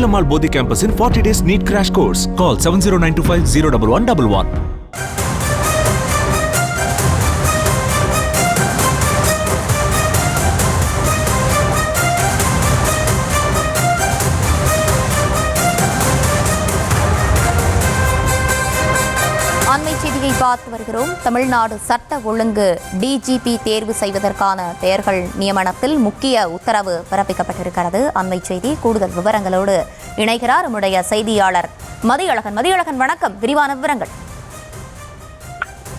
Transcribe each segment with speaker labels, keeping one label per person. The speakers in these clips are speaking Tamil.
Speaker 1: Velamal Bodhi campus in 40 days NEET crash course. Call 70925 01111.
Speaker 2: பார்த்து வருகிறோம். தமிழ்நாடு சட்ட ஒழுங்கு டிஜிபி தேர்வு செய்வதற்கான பெயர்கள் நியமனத்தில் முக்கிய உத்தரவு பிறப்பிக்கப்பட்டிருக்கிறது. அண்மை செய்தி. கூடுதல் விவரங்களோடு இணைகிறார் நம்முடைய செய்தியாளர் மதியழகன். மதியழகன், வணக்கம். விரிவான விவரங்கள்.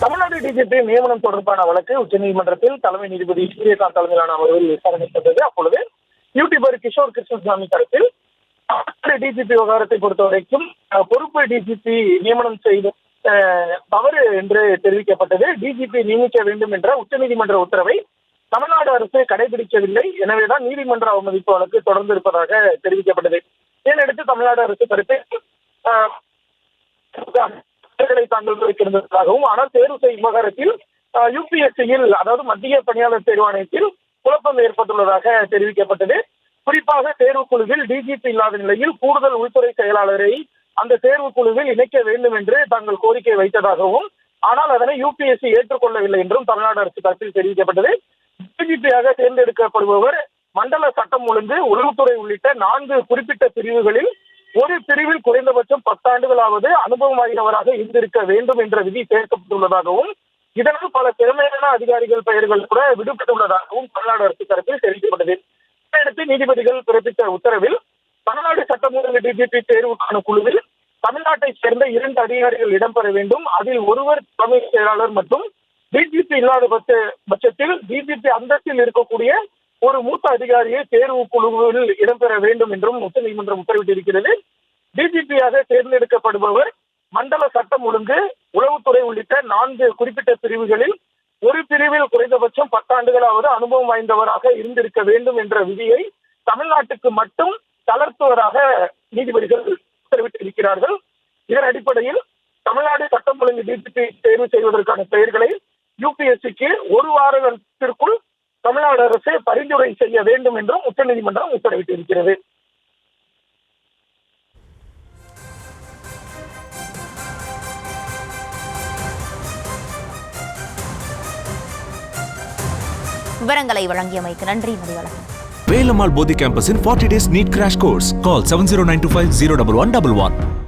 Speaker 3: தமிழ்நாடு டிஜிபி நியமனம் தொடர்பான வழக்கு உச்சநீதிமன்றத்தில் தலைமை நீதிபதி சூரியகாந்த் தலைமையிலான அமர்வில் விசாரணைக்கப்பட்டது. அப்பொழுது யூடியூபர் கிஷோர் கிருஷ்ணசாமி தரப்பில் டிஜிபி விவகாரத்தை பொறுத்தவரைக்கும் பொறுப்பு டிஜிபி நியமனம் செய்த தவறு என்று தெரிவிக்கப்பட்டது. டிஜிபி நியமிக்க வேண்டும் என்ற உச்சநீதிமன்ற உத்தரவை தமிழ்நாடு அரசு கடைபிடிக்கவில்லை. எனவேதான் நீதிமன்ற அவமதிப்பு வழக்கு தொடர்ந்து இருப்பதாக தெரிவிக்கப்பட்டது. இதனையடுத்து தமிழ்நாடு அரசு தரப்பில் தாங்கள் இருந்ததாகவும், ஆனால் தேர்வு செய்யும் விவகாரத்தில் யுபிஎஸ்சியில், அதாவது மத்திய பணியாளர் தேர்வு ஆணையத்தில் குழப்பம் ஏற்பட்டுள்ளதாக தெரிவிக்கப்பட்டது. குறிப்பாக தேர்வுக்குழுவில் டிஜிபி இல்லாத நிலையில் கூடுதல் உள்துறை செயலாளரை அந்த தேர்வு குழுவில் இணைக்க வேண்டும் என்று தாங்கள் கோரிக்கை வைத்ததாகவும், ஆனால் அதனை யுபிஎஸ்சி ஏற்றுக்கொள்ளவில்லை என்றும் தமிழ்நாடு அரசு தரப்பில் தெரிவிக்கப்பட்டது. டிஜிபியாக தேர்ந்தெடுக்கப்படுபவர் மண்டல சட்டம் ஒழுங்கு, உளவுத்துறை உள்ளிட்ட 4 குறிப்பிட்ட பிரிவுகளில் ஒரு பிரிவில் குறைந்தபட்சம் 10 ஆண்டுகளாவது அனுபவம் வாய்ந்தவராக இருந்திருக்க வேண்டும் என்ற விதி சேர்க்கப்பட்டுள்ளதாகவும், இதனால் பல திறமையான அதிகாரிகள் பெயர்கள் கூட விடுபட்டுள்ளதாகவும் தமிழ்நாடு அரசு தரப்பில் தெரிவிக்கப்பட்டது. இதையடுத்து நீதிபதிகள் பிறப்பித்த உத்தரவில் தமிழ்நாடு சட்டம் ஒழுங்கு டிஜிபி தேர்வுக்கான குழுவில் தமிழ்நாட்டை சேர்ந்த 2 அதிகாரிகள் இடம்பெற வேண்டும். அதில் ஒருவர் தலைமை செயலாளர் மற்றும் டிஜிபி இல்லாத பட்சத்தில் டிஜிபி அந்தஸ்தில் இருக்கக்கூடிய ஒரு மூத்த அதிகாரியை தேர்வு குழுவில் இடம்பெற வேண்டும் என்றும் உச்சநீதிமன்றம் உத்தரவிட்டிருக்கிறது. டிஜிபியாக தேர்ந்தெடுக்கப்படுபவர் மண்டல சட்டம் ஒழுங்கு, உளவுத்துறை உள்ளிட்ட 4 குறிப்பிட்ட பிரிவுகளில் ஒரு பிரிவில் குறைந்தபட்சம் 10 ஆண்டுகளாவது அனுபவம் வாய்ந்தவராக இருந்திருக்க வேண்டும் என்ற விதியை தமிழ்நாட்டுக்கு மட்டும் தளர்த்துவதாக நீதிபதிகள் உத்தரவிட்டிருக்கிறார்கள். இதன் அடிப்படையில் தமிழ்நாடு சட்டம் ஒழுங்கு டிஜிபி தேர்வு செய்வதற்கான பெயர்களை யுபிஎஸ்சிக்கு 1 வாரத்திற்குள் தமிழ்நாடு அரசு பரிந்துரை செய்ய வேண்டும் என்றும் உச்சநீதிமன்றம் உத்தரவிட்டிருக்கிறது.
Speaker 2: விவரங்களை வழங்கியமைக்கு நன்றி Mathiyazhagan.
Speaker 1: Velamal Bodhi campus in 40 days NEET crash course. Call 70925 01111.